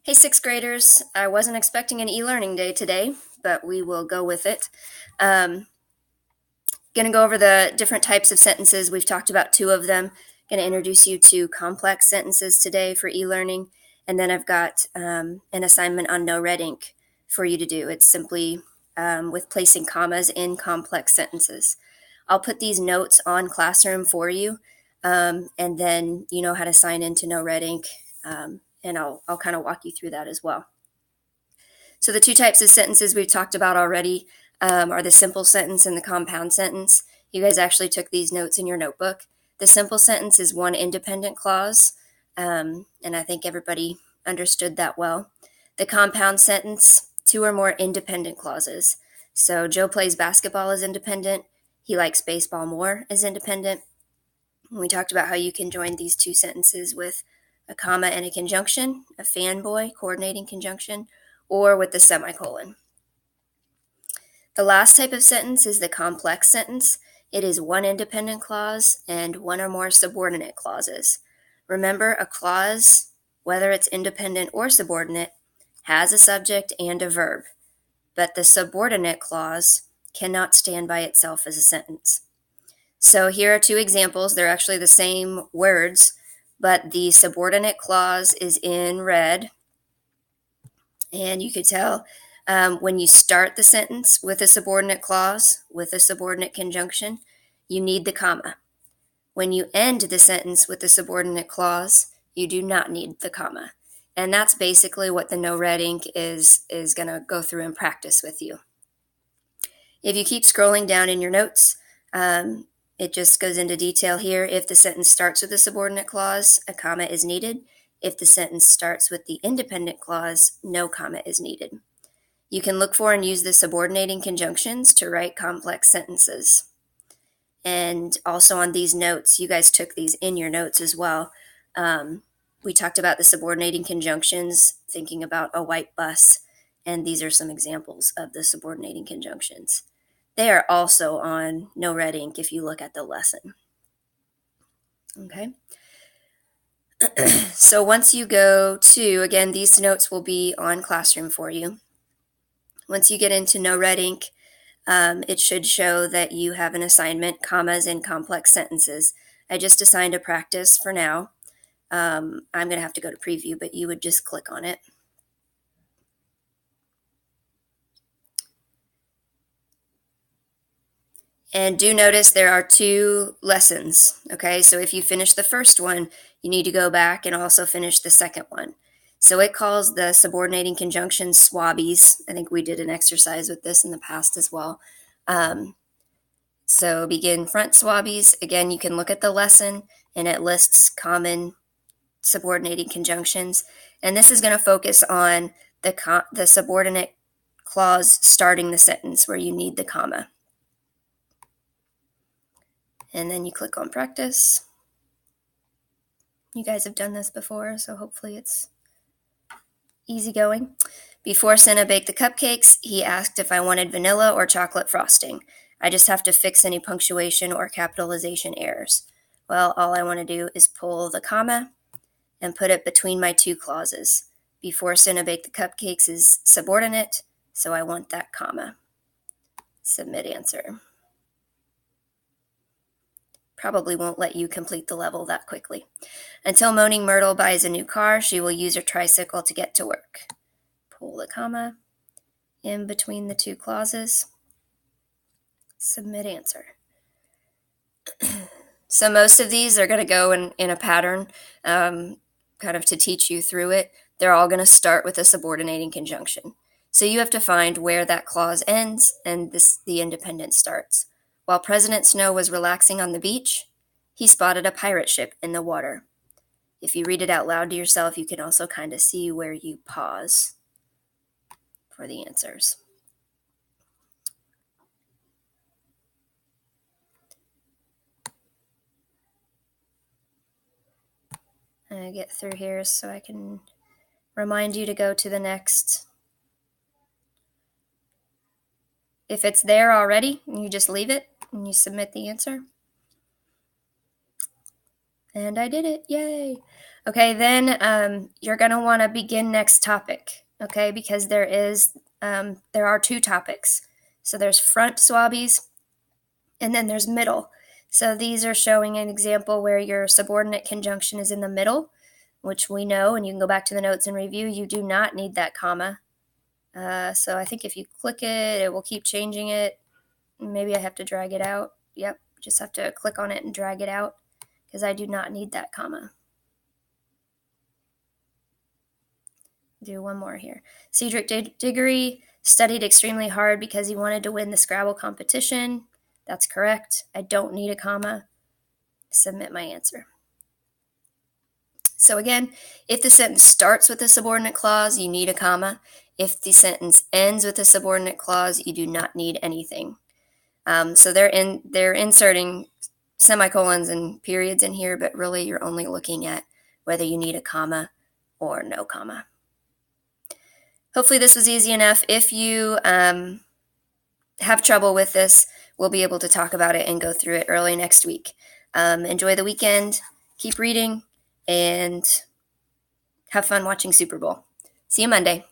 Hey, sixth graders. I wasn't expecting an e-learning day today, but we will go with it. Going to go over the different types of sentences. We've talked about two of them. Going to introduce you to complex sentences today for e-learning. And then I've got an assignment on no red ink for you to do. It's simply with placing commas in complex sentences. I'll put these notes on Classroom for you, and then you know how to sign into no red ink. And I'll kind of walk you through that as well. So the two types of sentences we've talked about already are the simple sentence and the compound sentence. You guys actually took these notes in your notebook. The simple sentence is one independent clause, and I think everybody understood that well. The compound sentence, two or more independent clauses. So Joe plays basketball is independent. He likes baseball more is independent. We talked about how you can join these two sentences with a comma and a conjunction, a fanboy coordinating conjunction, or with the semicolon. The last type of sentence is the complex sentence. It is one independent clause and one or more subordinate clauses. Remember, a clause, whether it's independent or subordinate, has a subject and a verb, but the subordinate clause cannot stand by itself as a sentence. So here are two examples. They're actually the same words, but the subordinate clause is in red. And you could tell when you start the sentence with a subordinate clause, with a subordinate conjunction, you need the comma. When you end the sentence with a subordinate clause, you do not need the comma. And that's basically what the no red ink is going to go through and practice with you. If you keep scrolling down in your notes, it just goes into detail here. If the sentence starts with a subordinate clause, a comma is needed. If the sentence starts with the independent clause, no comma is needed. You can look for and use the subordinating conjunctions to write complex sentences. And also on these notes, you guys took these in your notes as well. We talked about the subordinating conjunctions, thinking about a white bus, and these are some examples of the subordinating conjunctions. They are also on no red ink if you look at the lesson. Okay. So once you go to, again, these notes will be on Classroom for you. Once you get into no red ink, it should show that you have an assignment, commas in complex sentences. I just assigned a practice for now. I'm going to have to go to preview, but you would just click on it. And do notice there are two lessons, okay? So if you finish the first one, you need to go back and also finish the second one. So it calls the subordinating conjunctions swabbies. I think we did an exercise with this in the past as well. So begin front swabbies. Again, you can look at the lesson and it lists common subordinating conjunctions. And this is going to focus on the subordinate clause starting the sentence where you need the comma. And then you click on practice. You guys have done this before, so hopefully it's easy going. Before Senna baked the cupcakes, he asked if I wanted vanilla or chocolate frosting. I just have to fix any punctuation or capitalization errors. Well, all I want to do is pull the comma and put it between my two clauses. Before Senna baked the cupcakes is subordinate, so I want that comma. Submit answer. Probably won't let you complete the level that quickly. Until Moaning Myrtle buys a new car, she will use her tricycle to get to work. Pull the comma in between the two clauses. Submit answer. So most of these are going to go in a pattern, kind of to teach you through it. They're all going to start with a subordinating conjunction. So you have to find where that clause ends and the independent starts. While President Snow was relaxing on the beach, he spotted a pirate ship in the water. If you read it out loud to yourself, you can also kind of see where you pause for the answers. I get through here so I can remind you to go to the next. If it's there already, you just leave it and you submit the answer. And I did it, yay! Okay, then you're going to want to begin next topic, okay, because there are two topics. So there's front swabies, and then there's middle. So these are showing an example where your subordinate conjunction is in the middle, which we know, and you can go back to the notes and review, you do not need that comma. So I think if you click it, it will keep changing it. Maybe I have to drag it out. Yep, just have to click on it and drag it out because I do not need that comma. Do one more here. Cedric Diggory studied extremely hard because he wanted to win the Scrabble competition. That's correct. I don't need a comma. Submit my answer. So again, if the sentence starts with a subordinate clause, you need a comma. If the sentence ends with a subordinate clause, you do not need anything. So they're inserting semicolons and periods in here, but really you're only looking at whether you need a comma or no comma. Hopefully this was easy enough. If you have trouble with this, we'll be able to talk about it and go through it early next week. Enjoy the weekend, keep reading, and have fun watching Super Bowl. See you Monday.